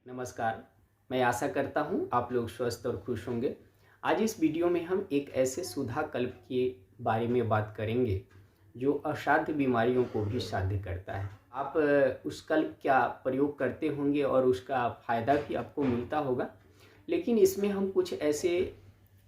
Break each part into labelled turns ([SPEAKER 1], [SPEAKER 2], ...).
[SPEAKER 1] नमस्कार। मैं आशा करता हूँ आप लोग स्वस्थ और खुश होंगे। आज इस वीडियो में हम एक ऐसे सुधा कल्प के बारे में बात करेंगे जो असाध्य बीमारियों को भी साध्य करता है। आप उस कल्प का प्रयोग करते होंगे और उसका फ़ायदा भी आपको मिलता होगा। लेकिन इसमें हम कुछ ऐसे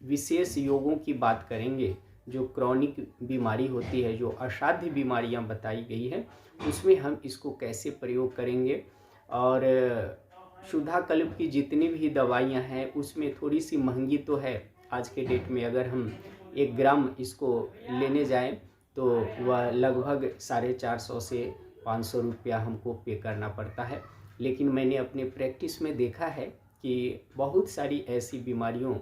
[SPEAKER 1] विशेष योगों की बात करेंगे जो क्रॉनिक बीमारी होती है, जो असाध्य बीमारियां बताई गई हैं, उसमें हम इसको कैसे प्रयोग करेंगे। और सुधा कल्प की जितनी भी दवाइयाँ हैं उसमें थोड़ी सी महंगी तो है। आज के डेट में अगर हम 1 ग्राम इसको लेने जाएं तो वह लगभग 450 से 500 रुपया हमको पे करना पड़ता है। लेकिन मैंने अपने प्रैक्टिस में देखा है कि बहुत सारी ऐसी बीमारियों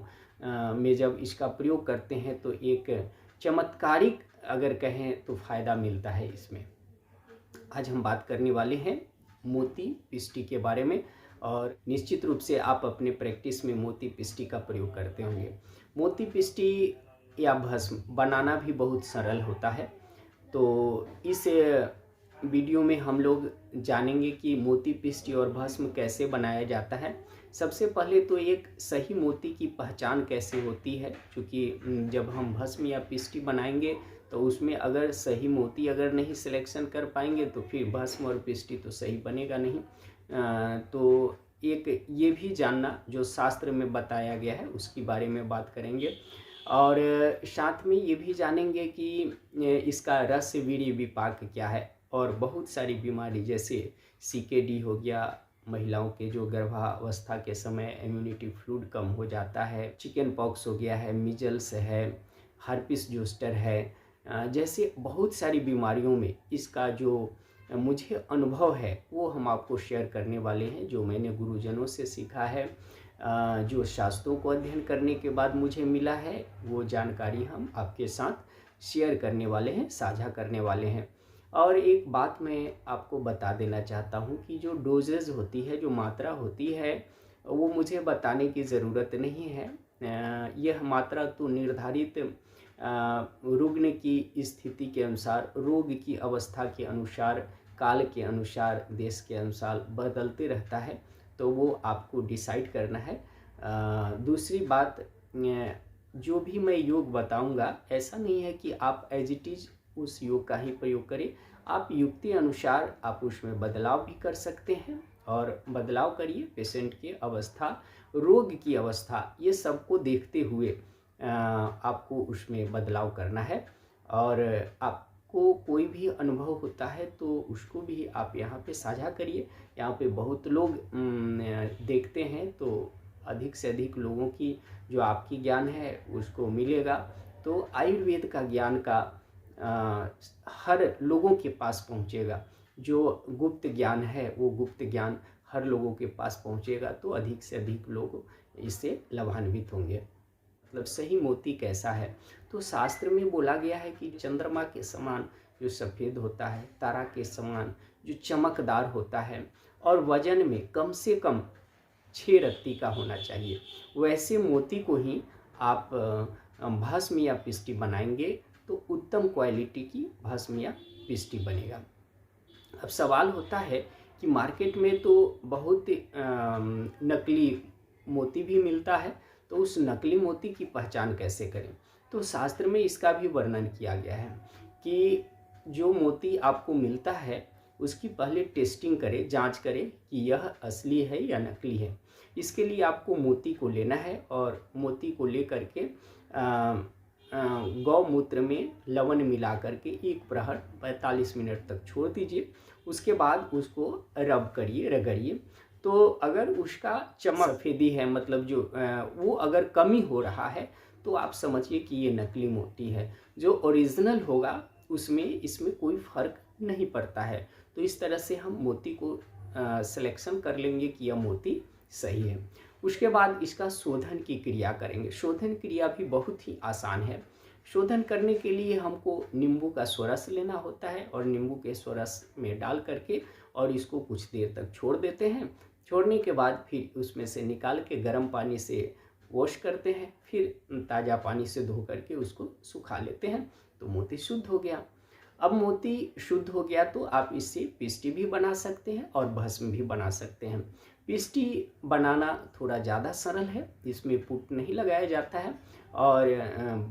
[SPEAKER 1] में जब इसका प्रयोग करते हैं तो एक चमत्कारिक अगर कहें तो फ़ायदा मिलता है इसमें। आज हम बात करने वाले हैं मोती पिष्टी के बारे में, और निश्चित रूप से आप अपने प्रैक्टिस में मोती पिष्टी का प्रयोग करते होंगे। मोती पिष्टी या भस्म बनाना भी बहुत सरल होता है। तो इस वीडियो में हम लोग जानेंगे कि मोती पिष्टी और भस्म कैसे बनाया जाता है। सबसे पहले तो एक सही मोती की पहचान कैसे होती है, क्योंकि जब हम भस्म या पिष्टी बनाएंगे तो उसमें अगर सही मोती अगर नहीं सिलेक्शन कर पाएंगे तो फिर भस्म और पिष्टी तो सही बनेगा नहीं। तो एक ये भी जानना जो शास्त्र में बताया गया है उसके बारे में बात करेंगे, और साथ में ये भी जानेंगे कि इसका रस वीर्य विपाक क्या है। और बहुत सारी बीमारी जैसे CKD हो गया, महिलाओं के जो गर्भावस्था के समय इम्यूनिटी फ्लूइड कम हो जाता है, चिकन पॉक्स हो गया है, मिजल्स है, हर्पिस जोस्टर है, जैसे बहुत सारी बीमारियों में इसका जो मुझे अनुभव है वो हम आपको शेयर करने वाले हैं, जो मैंने गुरुजनों से सीखा है, जो शास्त्रों को अध्ययन करने के बाद मुझे मिला है, वो जानकारी हम आपके साथ शेयर करने वाले हैं, साझा करने वाले हैं। और एक बात मैं आपको बता देना चाहता हूँ कि जो डोजेज होती है, जो मात्रा होती है, वो मुझे बताने की ज़रूरत नहीं है। यह मात्रा तो निर्धारित रुग्ण की स्थिति के अनुसार, रोग की अवस्था के अनुसार, काल के अनुसार, देश के अनुसार बदलते रहता है, तो वो आपको डिसाइड करना है। दूसरी बात, जो भी मैं योग बताऊंगा ऐसा नहीं है कि आप एज इट इज़ उस योग का ही प्रयोग करें। आप युक्ति अनुसार आप उसमें बदलाव भी कर सकते हैं, और बदलाव करिए पेशेंट की अवस्था, रोग की अवस्था, ये सबको देखते हुए आपको उसमें बदलाव करना है। और आपको कोई भी अनुभव होता है तो उसको भी आप यहाँ पे साझा करिए। यहाँ पे बहुत लोग देखते हैं, तो अधिक से अधिक लोगों की जो आपकी ज्ञान है उसको मिलेगा। तो आयुर्वेद का ज्ञान का हर लोगों के पास पहुँचेगा। जो गुप्त ज्ञान है वो गुप्त ज्ञान हर लोगों के पास पहुँचेगा, तो अधिक से अधिक लोग इससे लाभान्वित होंगे। मतलब सही मोती कैसा है, तो शास्त्र में बोला गया है कि चंद्रमा के समान जो सफ़ेद होता है, तारा के समान जो चमकदार होता है, और वजन में कम से कम 6 रत्ती का होना चाहिए, वैसे मोती को ही आप भस्म या पिष्टी बनाएंगे तो उत्तम क्वालिटी की भस्म या पिष्टी बनेगा। अब सवाल होता है कि मार्केट में तो बहुत नकली मोती भी मिलता है, तो उस नकली मोती की पहचान कैसे करें। तो शास्त्र में इसका भी वर्णन किया गया है कि जो मोती आपको मिलता है उसकी पहले टेस्टिंग करें, जांच करें कि यह असली है या नकली है। इसके लिए आपको मोती को लेना है, और मोती को लेकर के गौमूत्र में लवण मिला करके 1 प्रहर 45 मिनट तक छोड़ दीजिए। उसके बाद उसको रब करिए, रगड़िए। तो अगर उसका चमक सफ़ेदी है, मतलब जो वो अगर कमी हो रहा है, तो आप समझिए कि ये नकली मोती है। जो ओरिजिनल होगा उसमें इसमें कोई फ़र्क नहीं पड़ता है। तो इस तरह से हम मोती को सिलेक्शन कर लेंगे कि यह मोती सही है। उसके बाद इसका शोधन की क्रिया करेंगे। शोधन क्रिया भी बहुत ही आसान है। शोधन करने के लिए हमको नींबू का स्वरस लेना होता है, और नींबू के स्वरस में डाल करके और इसको कुछ देर तक छोड़ देते हैं। छोड़ने के बाद फिर उसमें से निकाल के गर्म पानी से वॉश करते हैं, फिर ताज़ा पानी से धो करके उसको सुखा लेते हैं, तो मोती शुद्ध हो गया। अब मोती शुद्ध हो गया तो आप इससे पिष्टी भी बना सकते हैं और भस्म भी बना सकते हैं। पिष्टी बनाना थोड़ा ज़्यादा सरल है, इसमें पुट नहीं लगाया जाता है, और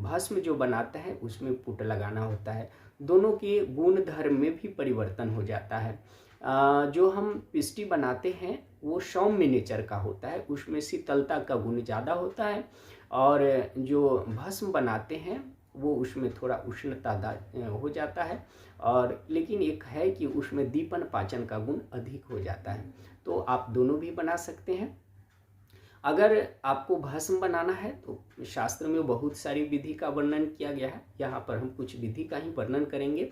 [SPEAKER 1] भस्म जो बनाता है उसमें पुट लगाना होता है। दोनों के गुण धर्म में भी परिवर्तन हो जाता है। जो हम पिष्टी बनाते हैं वो सौम्य नेचर का होता है, उसमें शीतलता का गुण ज़्यादा होता है, और जो भस्म बनाते हैं वो उसमें थोड़ा उष्णता हो जाता है, और लेकिन एक है कि उसमें दीपन पाचन का गुण अधिक हो जाता है। तो आप दोनों भी बना सकते हैं। अगर आपको भस्म बनाना है तो शास्त्र में बहुत सारी विधि का वर्णन किया गया है, यहाँ पर हम कुछ विधि का ही वर्णन करेंगे।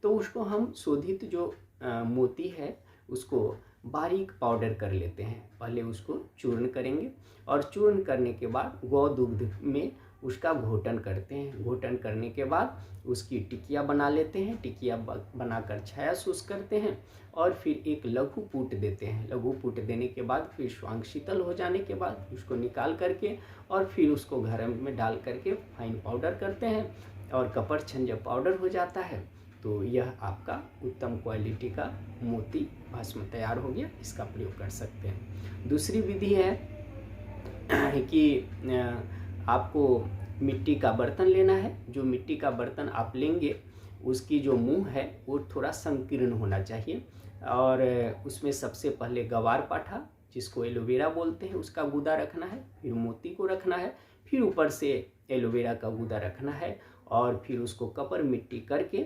[SPEAKER 1] तो उसको हम शोधित जो मोती है उसको बारीक पाउडर कर लेते हैं। पहले उसको चूर्ण करेंगे, और चूर्ण करने के बाद गौ दूध में उसका घोटन करते हैं। घोटन करने के बाद उसकी टिकिया बना लेते हैं। टिकिया बनाकर छाया शुष्क करते हैं, और फिर एक लघु पुट देते हैं। लघु पुट देने के बाद फिर स्वांग शीतल हो जाने के बाद उसको निकाल करके और फिर उसको घर में डाल करके फाइन पाउडर करते हैं, और कपरछन जब पाउडर हो जाता है तो यह आपका उत्तम क्वालिटी का मोती भस्म तैयार हो गया। इसका प्रयोग कर सकते हैं। दूसरी विधि है कि आपको मिट्टी का बर्तन लेना है। जो मिट्टी का बर्तन आप लेंगे उसकी जो मुंह है वो थोड़ा संकीर्ण होना चाहिए, और उसमें सबसे पहले गवार पाठा जिसको एलोवेरा बोलते हैं उसका गूदा रखना है, फिर मोती को रखना है, फिर ऊपर से एलोवेरा का गूदा रखना है, और फिर उसको कपर मिट्टी करके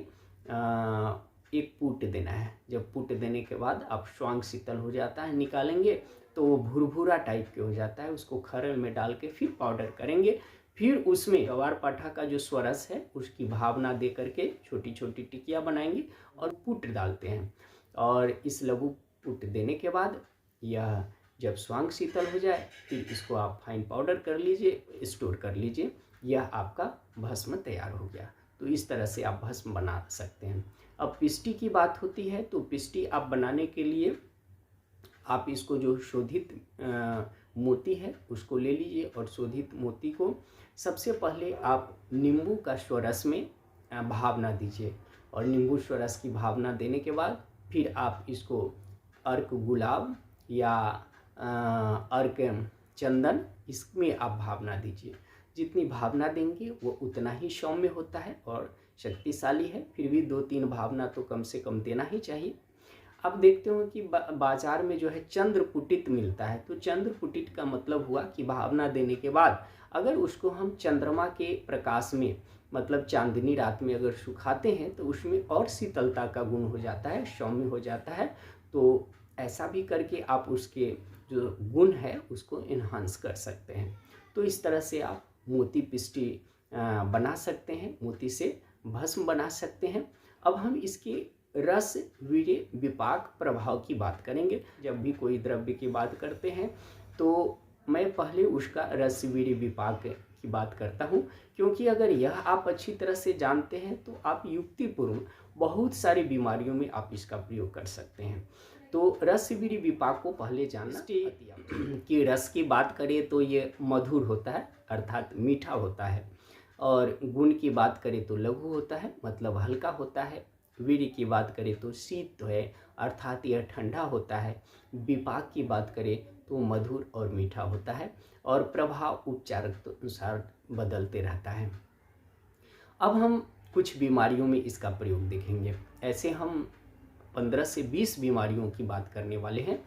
[SPEAKER 1] एक पुट देना है। जब पुट देने के बाद आप स्वांग शीतल हो जाता है, निकालेंगे तो वो भुरभुरा टाइप के हो जाता है। उसको खरल में डाल के फिर पाउडर करेंगे, फिर उसमें गवार पाठा का जो स्वरस है उसकी भावना दे करके छोटी छोटी टिकिया बनाएंगे और पुट डालते हैं। और इस लघु पुट देने के बाद यह जब स्वांग शीतल हो जाए फिर इसको आप फाइन पाउडर कर लीजिए, स्टोर कर लीजिए। यह आपका भस्म तैयार हो गया। तो इस तरह से आप भस्म बना सकते हैं। अब पिष्टी की बात होती है, तो पिष्टी आप बनाने के लिए आप इसको जो शोधित मोती है उसको ले लीजिए, और शोधित मोती को सबसे पहले आप नींबू का स्वरस में भावना दीजिए, और नींबू स्वरस की भावना देने के बाद फिर आप इसको अर्क गुलाब या अर्क चंदन इसमें आप भावना दीजिए। जितनी भावना देंगे वो उतना ही सौम्य होता है और शक्तिशाली है। फिर भी 2-3 भावना तो कम से कम देना ही चाहिए। अब देखते हो कि बाजार में जो है चंद्रपुटित मिलता है। तो चंद्रपुटित का मतलब हुआ कि भावना देने के बाद अगर उसको हम चंद्रमा के प्रकाश में मतलब चांदनी रात में अगर सुखाते हैं तो उसमें और शीतलता का गुण हो जाता है, सौम्य हो जाता है। तो ऐसा भी करके आप उसके जो गुण है उसको इन्हांस कर सकते हैं। तो इस तरह से आप मोती पिष्टी बना सकते हैं, मोती से भस्म बना सकते हैं। अब हम इसके रस वीर्य विपाक प्रभाव की बात करेंगे। जब भी कोई द्रव्य की बात करते हैं तो मैं पहले उसका रस वीर्य विपाक की बात करता हूँ, क्योंकि अगर यह आप अच्छी तरह से जानते हैं तो आप युक्तिपूर्व बहुत सारी बीमारियों में आप इसका प्रयोग कर सकते हैं। तो रस वीर्य विपाक को पहले जानना कि रस की बात करें तो ये मधुर होता है अर्थात मीठा होता है, और गुण की बात करें तो लघु होता है मतलब हल्का होता है। वीर्य की बात करें तो शीत है अर्थात यह ठंडा होता है। विपाक की बात करें तो मधुर और मीठा होता है, और प्रभाव उपचार के अनुसार बदलते रहता है। अब हम कुछ बीमारियों में इसका प्रयोग देखेंगे। ऐसे हम 15 से 20 बीमारियों की बात करने वाले हैं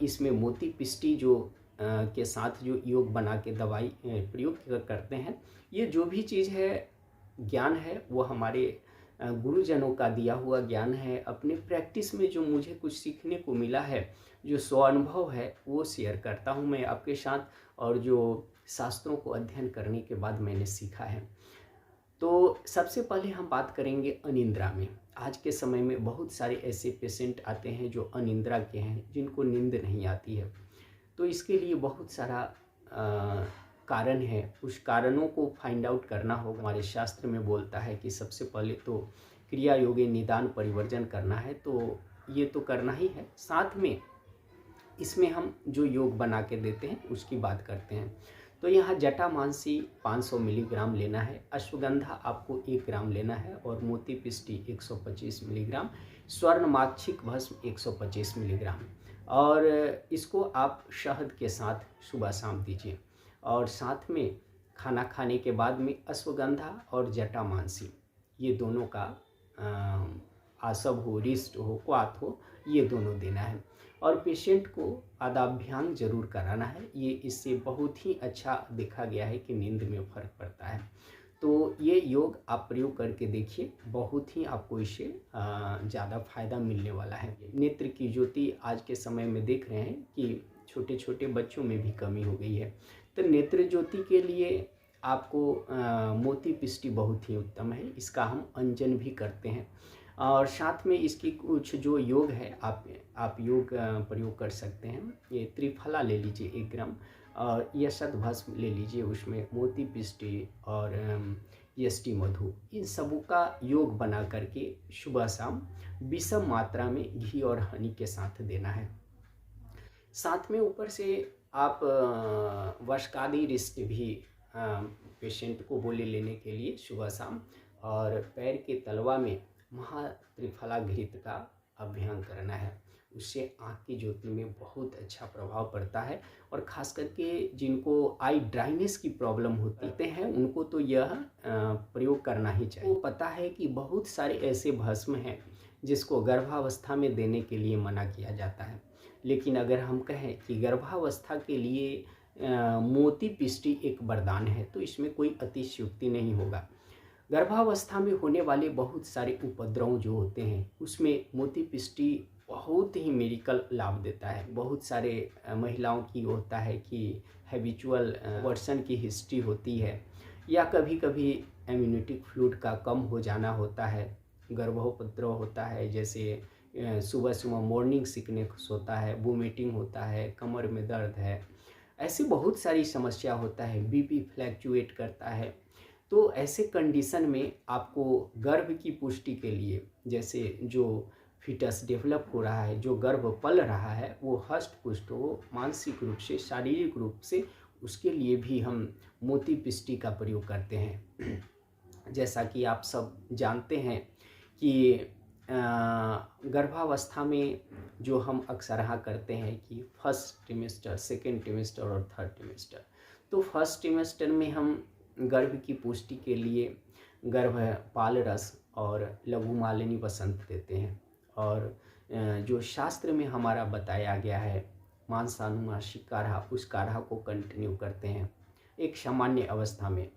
[SPEAKER 1] इसमें मोती पिष्टी जो के साथ जो योग बना के दवाई प्रयोग करते हैं। ये जो भी चीज़ है ज्ञान है वो हमारे गुरुजनों का दिया हुआ ज्ञान है। अपने प्रैक्टिस में जो मुझे कुछ सीखने को मिला है, जो स्वानुभव है वो शेयर करता हूँ मैं आपके साथ, और जो शास्त्रों को अध्ययन करने के बाद मैंने सीखा है। तो सबसे पहले हम बात करेंगे अनिद्रा में। आज के समय में बहुत सारे ऐसे पेशेंट आते हैं जो अनिद्रा के हैं, जिनको नींद नहीं आती है। तो इसके लिए बहुत सारा कारण है, उस कारणों को फाइंड आउट करना होगा। हमारे शास्त्र में बोलता है कि सबसे पहले तो क्रिया योगे निदान परिवर्जन करना है, तो ये तो करना ही है। साथ में इसमें हम जो योग बना के देते हैं उसकी बात करते हैं। तो यहाँ जटामांसी 500 मिलीग्राम लेना है, अश्वगंधा आपको 1 ग्राम लेना है और मोती पिष्टी 125 मिलीग्राम, स्वर्णमाक्षिक भस्म 125 मिलीग्राम। और इसको आप शहद के साथ सुबह शाम दीजिए। और साथ में खाना खाने के बाद में अश्वगंधा और जटामांसी ये दोनों का आसव हो, रिष्ट हो, क्वाथ हो, ये दोनों देना है। और पेशेंट को आदाभ्यांग जरूर कराना है। ये इससे बहुत ही अच्छा देखा गया है कि नींद में फ़र्क पड़ता है। तो ये योग आप प्रयोग करके देखिए, बहुत ही आपको इससे ज़्यादा फायदा मिलने वाला है। नेत्र की ज्योति आज के समय में देख रहे हैं कि छोटे छोटे बच्चों में भी कमी हो गई है। तो नेत्र ज्योति के लिए आपको मोती पिष्टी बहुत ही उत्तम है, इसका हम अंजन भी करते हैं। और साथ में इसकी कुछ जो योग है आप योग प्रयोग कर सकते हैं। ये त्रिफला ले लीजिए 1 ग्राम, और यशत भस्म ले लीजिए, उसमें मोती पिष्टी और यष्टि मधु, इन सबों का योग बना करके सुबह शाम विषम मात्रा में घी और हनी के साथ देना है। साथ में ऊपर से आप वशकादि रिष्ट भी पेशेंट को बोले लेने के लिए सुबह शाम, और पैर के तलवा में महात्रिफला घृत का अभ्यंग करना है। उससे आँख की ज्योति में बहुत अच्छा प्रभाव पड़ता है। और ख़ास करके जिनको आई ड्राइनेस की प्रॉब्लम होती हैं उनको तो यह प्रयोग करना ही चाहिए। तो पता है कि बहुत सारे ऐसे भस्म हैं जिसको गर्भावस्था में देने के लिए मना किया जाता है, लेकिन अगर हम कहें कि गर्भावस्था के लिए मोती पिष्टी एक वरदान है तो इसमें कोई अतिशयोक्ति नहीं होगा। गर्भावस्था में होने वाले बहुत सारे उपद्रव जो होते हैं उसमें मोती पिष्टी बहुत ही मेडिकल लाभ देता है। बहुत सारे महिलाओं की होता है कि हैबिचुअल वर्सन की हिस्ट्री होती है, या कभी कभी इम्यूनिटी फ्लूइड का कम हो जाना होता है, गर्भोपद्रव होता है, जैसे सुबह सुबह मॉर्निंग सिकनेस होता है, वोमिटिंग होता है, कमर में दर्द है, ऐसी बहुत सारी समस्या होता है, बीपी फ्लैक्चुएट करता है। तो ऐसे कंडीशन में आपको गर्भ की पुष्टि के लिए, जैसे जो फिटस डेवलप हो रहा है, जो गर्भ पल रहा है, वो हष्ट पुष्ट हो मानसिक रूप से, शारीरिक रूप से, उसके लिए भी हम मोती पिष्टी का प्रयोग करते हैं। जैसा कि आप सब जानते हैं कि गर्भावस्था में जो हम अक्सरहा करते हैं कि फर्स्ट ट्रिमेस्टर, सेकेंड ट्रिमेस्टर और थर्ड ट्रिमेस्टर। तो फर्स्ट ट्रिमेस्टर में हम गर्भ की पुष्टि के लिए गर्भपाल रस और लघु मालिनी वसंत देते हैं। और जो शास्त्र में हमारा बताया गया है मांसानुमासिक काढ़ा, उस काढ़ा को कंटिन्यू करते हैं एक सामान्य अवस्था में।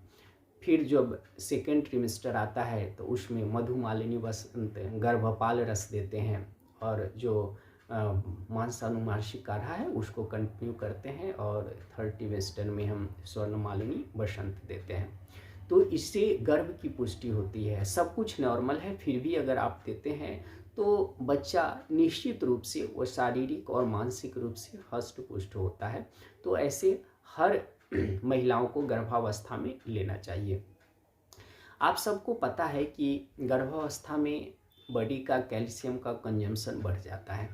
[SPEAKER 1] फिर जब सेकेंड ट्रिमेस्टर आता है तो उसमें मधुमालिनी वसंत गर्भपाल रस देते हैं, और जो मांसानुमासिक काढ़ा है उसको कंटिन्यू करते हैं, और थर्ड ट्रिमेस्टर में हम स्वर्णमालिनी वसंत देते हैं। तो इससे गर्भ की पुष्टि होती है। सब कुछ नॉर्मल है, फिर भी अगर आप देते हैं तो बच्चा निश्चित रूप से वो शारीरिक और मानसिक रूप से हष्ट पुष्ट होता है। तो ऐसे हर महिलाओं को गर्भावस्था में लेना चाहिए। आप सबको पता है कि गर्भावस्था में बॉडी का कैल्शियम का कंजम्पशन बढ़ जाता है।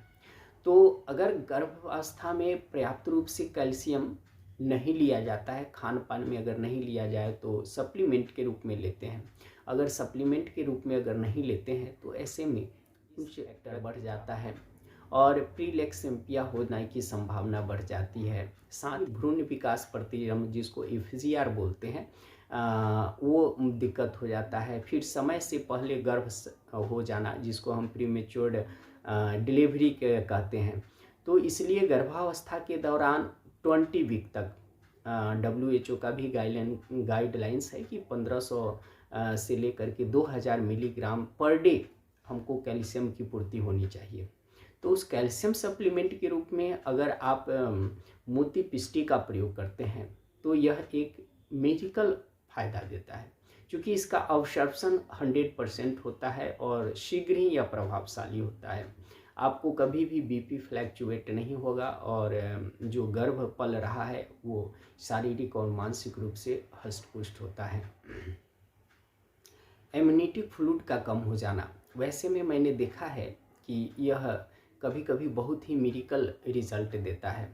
[SPEAKER 1] तो अगर गर्भावस्था में पर्याप्त रूप से कैल्शियम नहीं लिया जाता है, खान पान में अगर नहीं लिया जाए तो सप्लीमेंट के रूप में लेते हैं। अगर सप्लीमेंट के रूप में अगर नहीं लेते हैं तो ऐसे में कुछ फैक्टर बढ़ जाता है और प्रीलेक्सेम्पिया होने की संभावना बढ़ जाती है। साथ भ्रूण विकास प्रतिरम, जिसको एफजीआर बोलते हैं, वो दिक्कत हो जाता है। फिर समय से पहले गर्भ हो जाना, जिसको हम प्रीमेच्योर्ड डिलीवरी कहते हैं। तो इसलिए गर्भावस्था के दौरान 20 वीक तक WHO का भी गाइडलाइंस है कि 1500 से लेकर के 2000 मिलीग्राम पर डे हमको कैल्शियम की पूर्ति होनी चाहिए। तो उस कैल्शियम सप्लीमेंट के रूप में अगर आप मोती पिष्टी का प्रयोग करते हैं तो यह एक मेडिकल फ़ायदा देता है, क्योंकि इसका अब्सॉर्प्शन 100% होता है और शीघ्र ही यह प्रभावशाली होता है। आपको कभी भी बीपी फ्लैक्चुएट नहीं होगा, और जो गर्भ पल रहा है वो शारीरिक और मानसिक रूप से हष्ट-पुष्ट होता है। इम्यूनिटी फ्लूइड का कम हो जाना, वैसे में मैंने देखा है कि यह कभी कभी बहुत ही मेडिकल रिजल्ट देता है।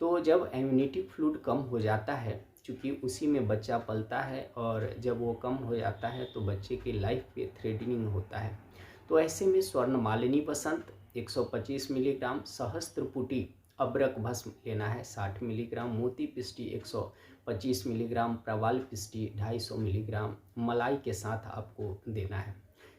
[SPEAKER 1] तो जब इम्यूनिटी फ्लूइड कम हो जाता है क्योंकि उसी में बच्चा पलता है और जब वो कम हो जाता है तो बच्चे के लाइफ पे थ्रेटनिंग होता है। तो ऐसे में स्वर्णमालिनी बसंत 125 मिलीग्राम, सहस्त्रपुटी अबरक भस्म लेना है 60 मिलीग्राम, मोती पिष्टी 125 मिलीग्राम, प्रवाल पिष्टी 250 मिलीग्राम मलाई के साथ आपको देना है।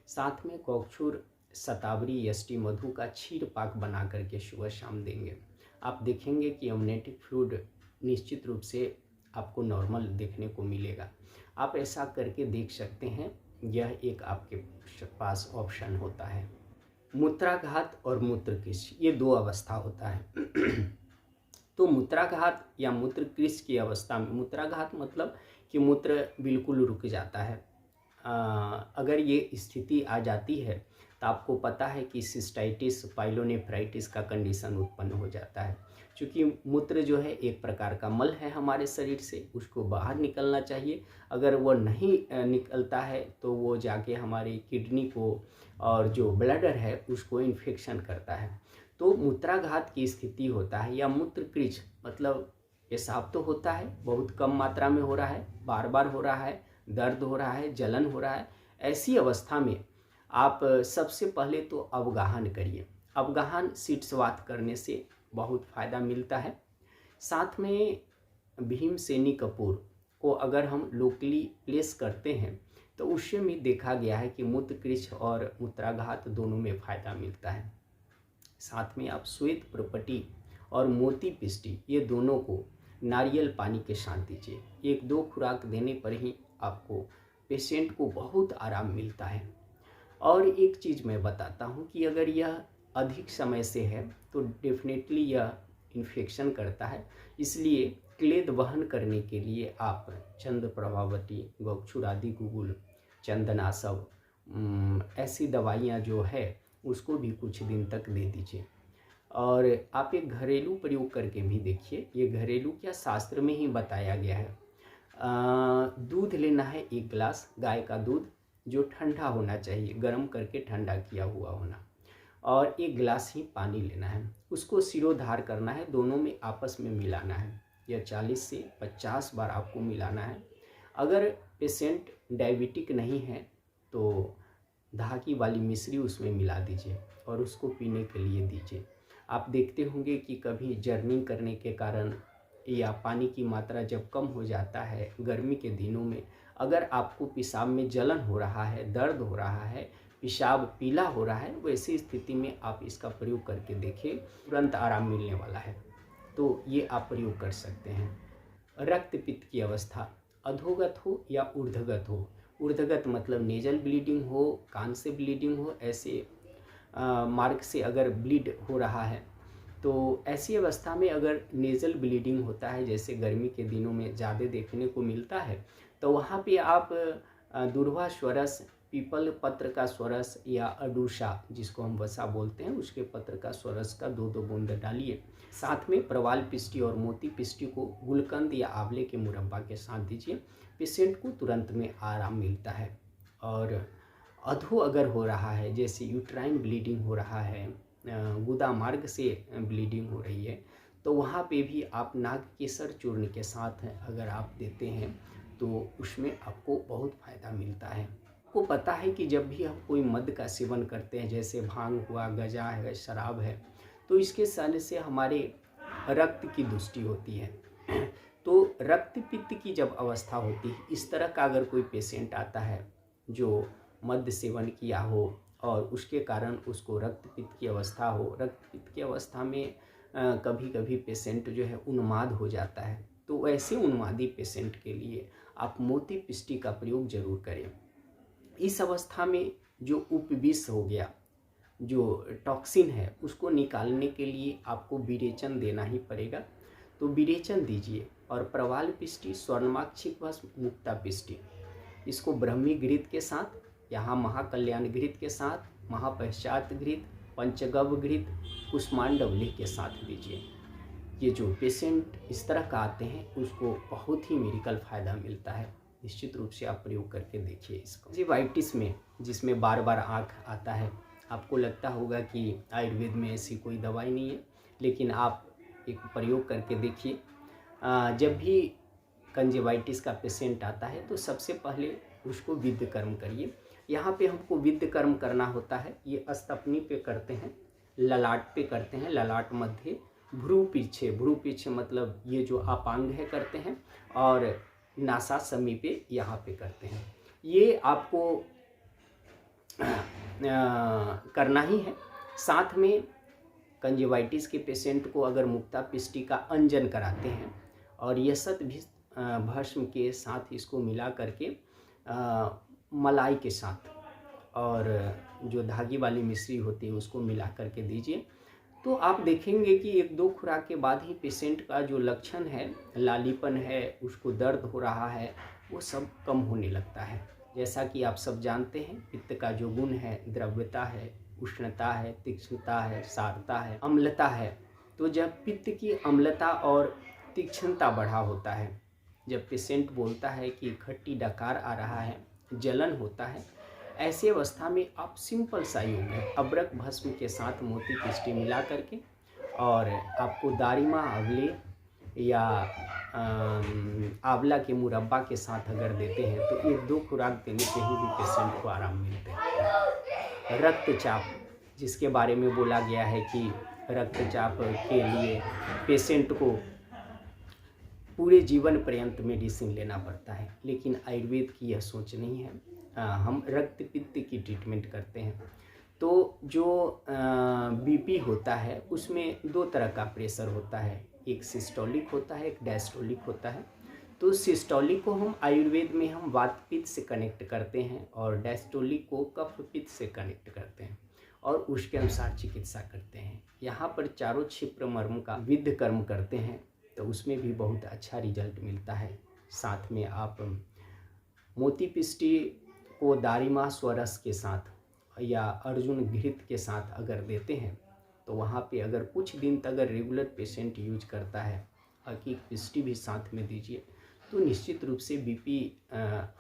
[SPEAKER 1] साथ में कौक्षुर, शतावरी, यष्टि मधु का क्षीर पाक बना करके सुबह शाम देंगे। आप देखेंगे कि अमनेटिक फ्लूइड निश्चित रूप से आपको नॉर्मल देखने को मिलेगा। आप ऐसा करके देख सकते हैं, यह एक आपके पास ऑप्शन होता है। मूत्राघात और मूत्रकृश, ये दो अवस्था होता है। तो मूत्राघात या मूत्रकृश की अवस्था में, मूत्राघात मतलब कि मूत्र बिल्कुल रुक जाता है। अगर ये स्थिति आ जाती है तो आपको पता है कि सिस्टाइटिस, पाइलोनेफ्राइटिस का कंडीशन उत्पन्न हो जाता है। क्योंकि मूत्र जो है एक प्रकार का मल है हमारे शरीर से, उसको बाहर निकलना चाहिए। अगर वो नहीं निकलता है तो वो जाके हमारी किडनी को और जो ब्लडर है उसको इन्फेक्शन करता है। तो मूत्राघात की स्थिति होता है, या मूत्रकृश मतलब पेशाब तो होता है, बहुत कम मात्रा में हो रहा है, बार बार हो रहा है, दर्द हो रहा है, जलन हो रहा है। ऐसी अवस्था में आप सबसे पहले तो अवगाहन करिए। अवगाहन शीर्षवात करने से बहुत फ़ायदा मिलता है। साथ में भीमसेनी कपूर को अगर हम लोकली प्लेस करते हैं तो उससे भी देखा गया है कि मूत्रकृश और मूत्राघात दोनों में फ़ायदा मिलता है। साथ में आप श्वेत प्रपटी और मोती पिष्टी, ये दोनों को नारियल पानी के साथ दीजिए। 1-2 खुराक देने पर ही आपको, पेशेंट को बहुत आराम मिलता है। और एक चीज़ मैं बताता हूँ कि अगर यह अधिक समय से है तो डेफिनेटली यह इन्फेक्शन करता है। इसलिए क्लेद वहन करने के लिए आप चंद्र प्रभावती, गौक्षुर आदि, गुगुल, चंदनासव, ऐसी दवाइयाँ जो है उसको भी कुछ दिन तक दे दीजिए। और आप एक घरेलू प्रयोग करके भी देखिए। ये घरेलू क्या, शास्त्र में ही बताया गया है। दूध लेना है 1 गिलास गाय का दूध, जो ठंडा होना चाहिए, गर्म करके ठंडा किया हुआ होना, और 1 गिलास ही पानी लेना है। उसको सिरोधार करना है, दोनों में आपस में मिलाना है। यह 40 से 50 बार आपको मिलाना है। अगर पेशेंट डायबिटिक नहीं है तो धाकी वाली मिश्री उसमें मिला दीजिए और उसको पीने के लिए दीजिए। आप देखते होंगे कि कभी जर्निंग करने के कारण या पानी की मात्रा जब कम हो जाता है गर्मी के दिनों में, अगर आपको पेशाब में जलन हो रहा है, दर्द हो रहा है, पेशाब पीला हो रहा है, वैसी स्थिति में आप इसका प्रयोग करके देखिए, तुरंत आराम मिलने वाला है। तो ये आप प्रयोग कर सकते हैं। रक्तपित्त की अवस्था अधोगत हो या ऊर्ध्वगत हो, ऊर्ध्वगत मतलब नेजल ब्लीडिंग हो, कान से ब्लीडिंग हो, ऐसे मार्ग से अगर ब्लीड हो रहा है तो ऐसी अवस्था में अगर नेज़ल ब्लीडिंग होता है, जैसे गर्मी के दिनों में ज़्यादा देखने को मिलता है, तो वहाँ पे आप दूर्वा स्वरस, पीपल पत्र का स्वरस या अडूसा जिसको हम वसा बोलते हैं, उसके पत्र का स्वरस का 2-2 बूंद डालिए। साथ में प्रवाल पिष्टी और मोती पिष्टी को गुलकंद या आंवले के मुरब्बा के साथ दीजिए। पेशेंट को तुरंत में आराम मिलता है। और अधो अगर हो रहा है, जैसे यूट्राइन ब्लीडिंग हो रहा है, गुदा मार्ग से ब्लीडिंग हो रही है, तो वहाँ पे भी आप नागकेसर चूर्ण के साथ अगर आप देते हैं तो उसमें आपको बहुत फ़ायदा मिलता है। आपको पता है कि जब भी हम कोई मद का सेवन करते हैं, जैसे भांग हुआ, गजा है, शराब है, तो इसके सेवन से हमारे रक्त की दुष्टि होती है। तो रक्तपित्त की जब अवस्था होती है, इस तरह का अगर कोई पेशेंट आता है जो मद्य सेवन किया हो और उसके कारण उसको रक्तपित्त की अवस्था हो, रक्तपित्त की अवस्था में कभी कभी पेशेंट जो है उन्माद हो जाता है, तो ऐसे उन्मादी पेशेंट के लिए आप मोती पिष्टी का प्रयोग जरूर करें। इस अवस्था में जो उपविष हो गया, जो टॉक्सिन है, उसको निकालने के लिए आपको विरेचन देना ही पड़ेगा, तो विरेचन दीजिए। और प्रवाल पिष्टी, स्वर्णमाक्षिक भस्म, मुक्ता पिष्टी, इसको ब्रह्मी घृत के साथ, यहाँ महाकल्याण घृत के साथ, महापश्चात घृत, पंचगव्य घृत, कुष्मांडवली के साथ दीजिए। ये जो पेशेंट इस तरह का आते हैं उसको बहुत ही मेडिकल फ़ायदा मिलता है। निश्चित रूप से आप प्रयोग करके देखिए इसको। कंजक्टिवाइटिस में, जिसमें बार बार आँख आता है, आपको लगता होगा कि आयुर्वेद में ऐसी कोई दवाई नहीं है, लेकिन आप एक प्रयोग करके देखिए। जब भी कंजवाइटिस का पेशेंट आता है तो सबसे पहले उसको विद्ध कर्म करिए। यहाँ पे हमको विद्ध कर्म करना होता है। ये स्तपनी पे करते हैं, ललाट पे करते हैं, ललाट मध्य, भ्रू पीछे मतलब ये जो अपांग है करते हैं, और नासा समीपे यहाँ पे करते हैं। ये आपको करना ही है। साथ में कंजवाइटिस के पेशेंट को अगर मुक्ता पिष्टी का अंजन कराते हैं और यशत भी भस्म के साथ इसको मिला करके मलाई के साथ और जो धागी वाली मिश्री होती है उसको मिला करके दीजिए, तो आप देखेंगे कि 1-2 खुराक के बाद ही पेशेंट का जो लक्षण है, लालीपन है, उसको दर्द हो रहा है, वो सब कम होने लगता है। जैसा कि आप सब जानते हैं, पित्त का जो गुण है, द्रव्यता है, उष्णता है, तीक्ष्णता है, सारता है, अम्लता है। तो जब पित्त की अम्लता और तीक्ष्णता बढ़ा होता है, जब पेशेंट बोलता है कि खट्टी डकार आ रहा है, जलन होता है, ऐसी अवस्था में आप सिंपल सा योग है, अबरक भस्म के साथ मोती पिष्टी मिला करके, और आपको दारिमा आंवले या आंवला के मुरब्बा के साथ अगर देते हैं तो 1-2 खुराक देने से ही भी पेशेंट को आराम मिलता है। रक्तचाप, जिसके बारे में बोला गया है कि रक्तचाप के लिए पेशेंट को पूरे जीवन पर्यंत मेडिसिन लेना पड़ता है, लेकिन आयुर्वेद की यह सोच नहीं है। हम रक्त पित्त की ट्रीटमेंट करते हैं। तो जो बीपी होता है उसमें 2 तरह का प्रेशर होता है, एक सिस्टोलिक होता है, एक डायस्टोलिक होता है। तो सिस्टोलिक को हम आयुर्वेद में हम वात पित्त से कनेक्ट करते हैं और डायस्टोलिक को कफ पित्त से कनेक्ट करते हैं और उसके अनुसार चिकित्सा करते हैं। यहाँ पर चारों क्षिप्र मर्म का विद्ध कर्म करते हैं तो उसमें भी बहुत अच्छा रिजल्ट मिलता है। साथ में आप मोती पिष्टी को दारिमा स्वरस के साथ या अर्जुन घृत के साथ अगर देते हैं तो वहाँ पे अगर कुछ दिन तक अगर रेगुलर पेशेंट यूज करता है, हकीक पिष्टी भी साथ में दीजिए, तो निश्चित रूप से बीपी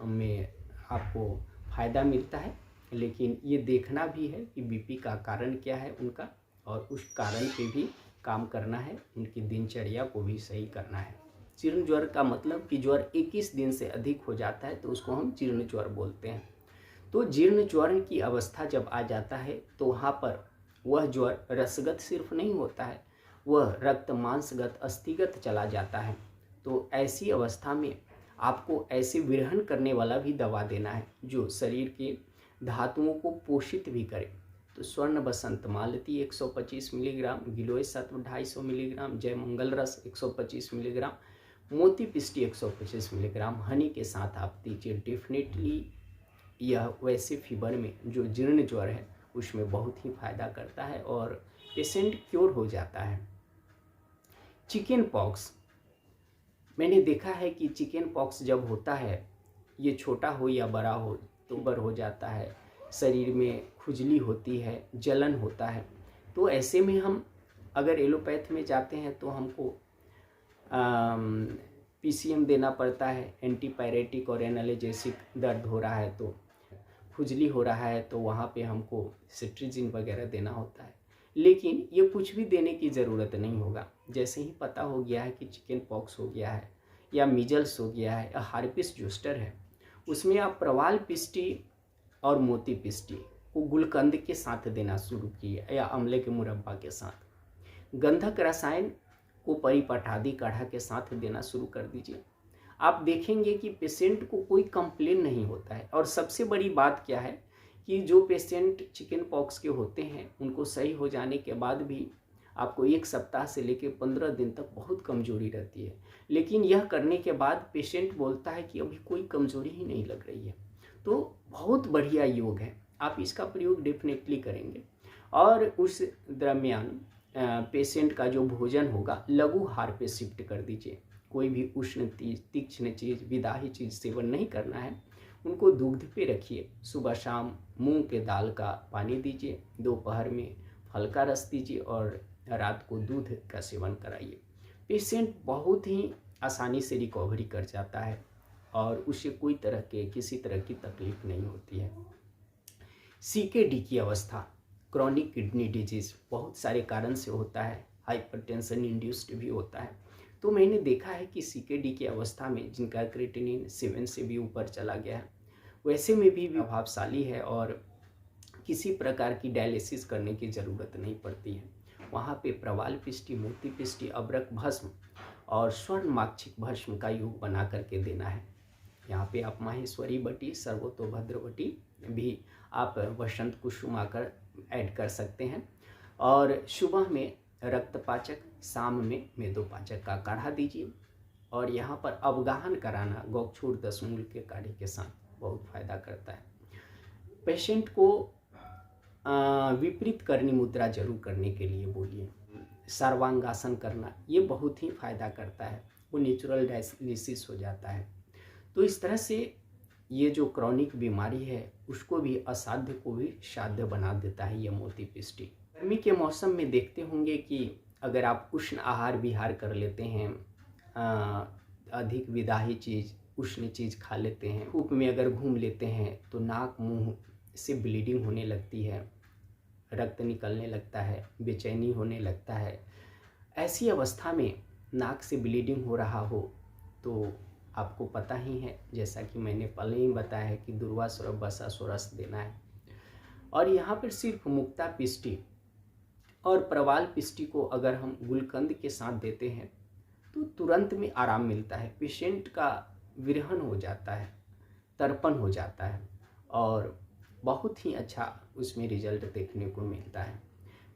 [SPEAKER 1] में आपको फ़ायदा मिलता है। लेकिन ये देखना भी है कि बीपी का कारण क्या है उनका, और उस कारण पे भी काम करना है, उनकी दिनचर्या को भी सही करना है। जीर्ण ज्वर का मतलब कि ज्वर 21 दिन से अधिक हो जाता है तो उसको हम जीर्ण ज्वर बोलते हैं। तो जीर्ण ज्वर की अवस्था जब आ जाता है तो वहाँ पर वह ज्वर रसगत सिर्फ नहीं होता है, वह रक्त मांसगत अस्थिगत चला जाता है। तो ऐसी अवस्था में आपको ऐसे विरहन करने वाला भी दवा देना है जो शरीर के धातुओं को पोषित भी करे। तो स्वर्ण बसंत मालती 125 मिलीग्राम, गिलोय सत्व 250 मिलीग्राम, जय मंगल रस 125 मिलीग्राम, मोती पिष्टी 125 मिलीग्राम हनी के साथ आप दीजिए। डेफिनेटली यह वैसे फीवर में जो जीर्ण ज्वर है उसमें बहुत ही फायदा करता है और पेशेंट क्योर हो जाता है। चिकन पॉक्स, मैंने देखा है कि चिकन पॉक्स जब होता है, ये छोटा हो या बड़ा हो, तो बर हो जाता है, शरीर में खुजली होती है, जलन होता है। तो ऐसे में हम अगर एलोपैथ में जाते हैं तो हमको पीसीएम देना पड़ता है, एंटीपायरेटिक और एनाल्जेसिक। दर्द हो रहा है तो खुजली हो रहा है तो वहाँ पे हमको सिट्रीजिन वगैरह देना होता है। लेकिन ये कुछ भी देने की ज़रूरत नहीं होगा। जैसे ही पता हो गया है कि चिकन पॉक्स हो गया है या मीजल्स हो गया है या हार्पिस जोस्टर है, उसमें आप प्रवाल पिष्टी और मोती पिष्टी को गुलकंद के साथ देना शुरू किए या आंवले के मुरब्बा के साथ। गंधक रसायन को परिपठादी काढ़ा के साथ देना शुरू कर दीजिए। आप देखेंगे कि पेशेंट को कोई कंप्लेन नहीं होता है। और सबसे बड़ी बात क्या है कि जो पेशेंट चिकन पॉक्स के होते हैं उनको सही हो जाने के बाद भी आपको 1 सप्ताह से लेकर 15 दिन तक बहुत कमजोरी रहती है, लेकिन यह करने के बाद पेशेंट बोलता है कि अभी कोई कमजोरी ही नहीं लग रही है। तो बहुत बढ़िया योग है, आप इसका प्रयोग डेफिनेटली करेंगे। और उस दरमियान पेशेंट का जो भोजन होगा लघु आहार पे शिफ्ट कर दीजिए। कोई भी उष्ण तीक्ष्ण चीज़, विदाही चीज़ सेवन नहीं करना है। उनको दूध पे रखिए, सुबह शाम मूंग के दाल का पानी दीजिए, दोपहर में फल का रस दीजिए और रात को दूध का सेवन कराइए। पेशेंट बहुत ही आसानी से रिकवरी कर जाता है और उसे कोई तरह के किसी तरह की तकलीफ नहीं होती है। CKD की अवस्था, क्रॉनिक किडनी डिजीज़, बहुत सारे कारण से होता है, हाइपरटेंशन इंड्यूस्ड भी होता है। तो मैंने देखा है कि CKD की अवस्था में जिनका क्रिएटिनिन 7 से भी ऊपर चला गया है, वैसे में भी प्रभावशाली है और किसी प्रकार की डायलिसिस करने की ज़रूरत नहीं पड़ती है। वहाँ पे प्रवाल पिष्टी, मोती पिष्टी, अबरक भस्म और स्वर्ण माक्षिक भस्म का योग बना करके देना है। यहाँ पे आप माहेश्वरी बटी, सर्वतोभद्र बटी भी आप वसंत कुसुम आकर ऐड कर सकते हैं। और सुबह में रक्तपाचक, शाम में मेदोपाचक का काढ़ा दीजिए। और यहाँ पर अवगाहन कराना गौक्षूर 10 मूल के काढ़े के साथ बहुत फायदा करता है। पेशेंट को विपरीत करनी मुद्रा जरूर करने के लिए बोलिए। सर्वांगासन करना ये बहुत ही फायदा करता है, वो नेचुरल डायलिसिस हो जाता है। तो इस तरह से ये जो क्रॉनिक बीमारी है उसको भी असाध्य को भी साध्य बना देता है ये मोती पिष्टी। गर्मी के मौसम में देखते होंगे कि अगर आप उष्ण आहार विहार कर लेते हैं, अधिक विदाही चीज़, उष्ण चीज़ खा लेते हैं, धूप में अगर घूम लेते हैं तो नाक मुंह से ब्लीडिंग होने लगती है, रक्त निकलने लगता है, बेचैनी होने लगता है। ऐसी अवस्था में नाक से ब्लीडिंग हो रहा हो तो आपको पता ही है, जैसा कि मैंने पहले ही बताया है कि दुर्वा स्वरभ बसा सोरस देना है। और यहाँ पर सिर्फ मुक्ता पिष्टी और प्रवाल पिष्टी को अगर हम गुलकंद के साथ देते हैं तो तुरंत में आराम मिलता है, पेशेंट का विरहन हो जाता है, तर्पण हो जाता है और बहुत ही अच्छा उसमें रिजल्ट देखने को मिलता है।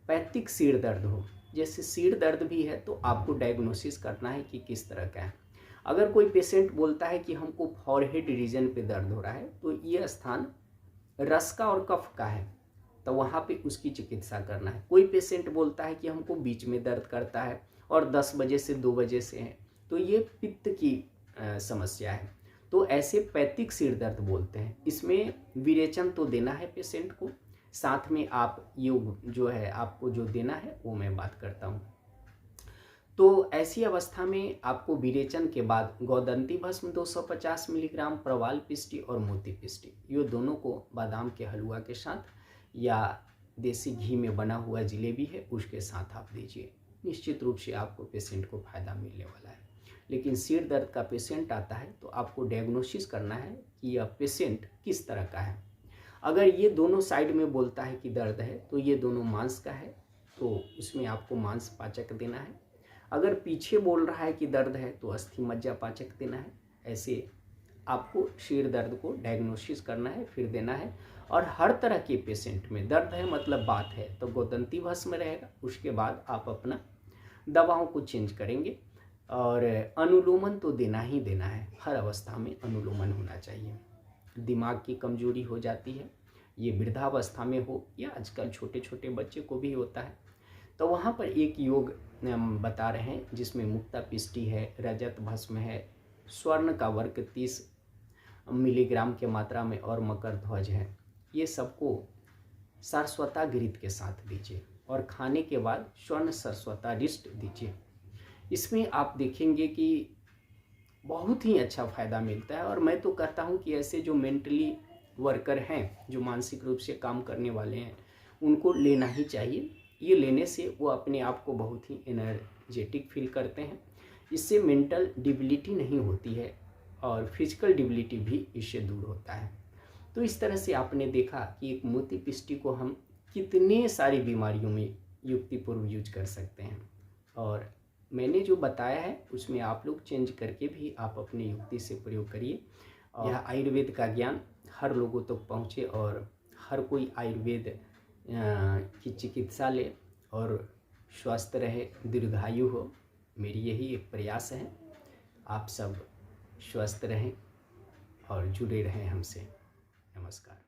[SPEAKER 1] पैथिक सिर दर्द हो, जैसे सिर दर्द भी है तो आपको डायग्नोसिस करना है कि किस तरह का है। अगर कोई पेशेंट बोलता है कि हमको फॉरहेड रीजन पे दर्द हो रहा है तो ये स्थान रस का और कफ का है, तो वहाँ पे उसकी चिकित्सा करना है। कोई पेशेंट बोलता है कि हमको बीच में दर्द करता है और 10 बजे से 2 बजे से है, तो ये पित्त की समस्या है, तो ऐसे पैथिक सिर दर्द बोलते हैं। इसमें विरेचन तो देना है पेशेंट को, साथ में आप योग जो है आपको जो देना है वो मैं बात करता हूँ। तो ऐसी अवस्था में आपको विरेचन के बाद गौदंती भस्म 250 मिलीग्राम, प्रवाल पिष्टी और मोती पिष्टी, ये दोनों को बादाम के हलवा के साथ या देसी घी में बना हुआ जिलेबी है उसके साथ आप दीजिए। निश्चित रूप से आपको पेशेंट को फायदा मिलने वाला है। लेकिन सिर दर्द का पेशेंट आता है तो आपको डायग्नोसिस करना है कि यह पेशेंट किस तरह का है। अगर ये दोनों साइड में बोलता है कि दर्द है तो ये दोनों मांस का है, तो उसमें आपको मांस पाचक देना है। अगर पीछे बोल रहा है कि दर्द है तो अस्थि मज्जा पाचक देना है। ऐसे आपको सिर दर्द को डायग्नोसिस करना है, फिर देना है। और हर तरह के पेशेंट में दर्द है मतलब बात है तो गौदंती भस्म रहेगा, उसके बाद आप अपना दवाओं को चेंज करेंगे। और अनुलोमन तो देना ही देना है, हर अवस्था में अनुलोमन होना चाहिए। दिमाग की कमजोरी हो जाती है, ये वृद्धावस्था में हो या आजकल छोटे छोटे बच्चे को भी होता है, तो वहाँ पर एक योग हम बता रहे हैं जिसमें मुक्ता पिष्टी है, रजत भस्म है, स्वर्ण का वर्क 30 मिलीग्राम के मात्रा में और मकर ध्वज है। ये सबको सरस्वता घृत के साथ दीजिए और खाने के बाद स्वर्ण सरस्वता रिष्ट दीजिए। इसमें आप देखेंगे कि बहुत ही अच्छा फ़ायदा मिलता है। और मैं तो कहता हूँ कि ऐसे जो मेंटली वर्कर हैं, जो मानसिक रूप से काम करने वाले हैं, उनको लेना ही चाहिए। ये लेने से वो अपने आप को बहुत ही एनर्जेटिक फील करते हैं। इससे मेंटल डिबिलिटी नहीं होती है और फिजिकल डिबिलिटी भी इससे दूर होता है। तो इस तरह से आपने देखा कि एक मोती पिष्टी को हम कितने सारी बीमारियों में युक्तिपूर्व यूज कर सकते हैं। और मैंने जो बताया है उसमें आप लोग चेंज करके भी आप अपनी युक्ति से प्रयोग करिए। और यह आयुर्वेद का ज्ञान हर लोगों तक तो पहुँचे और हर कोई आयुर्वेद की चिकित्सा ले और स्वस्थ रहे, दीर्घायु हो। मेरी यही एक प्रयास है। आप सब स्वस्थ रहें और जुड़े रहें हमसे। नमस्कार।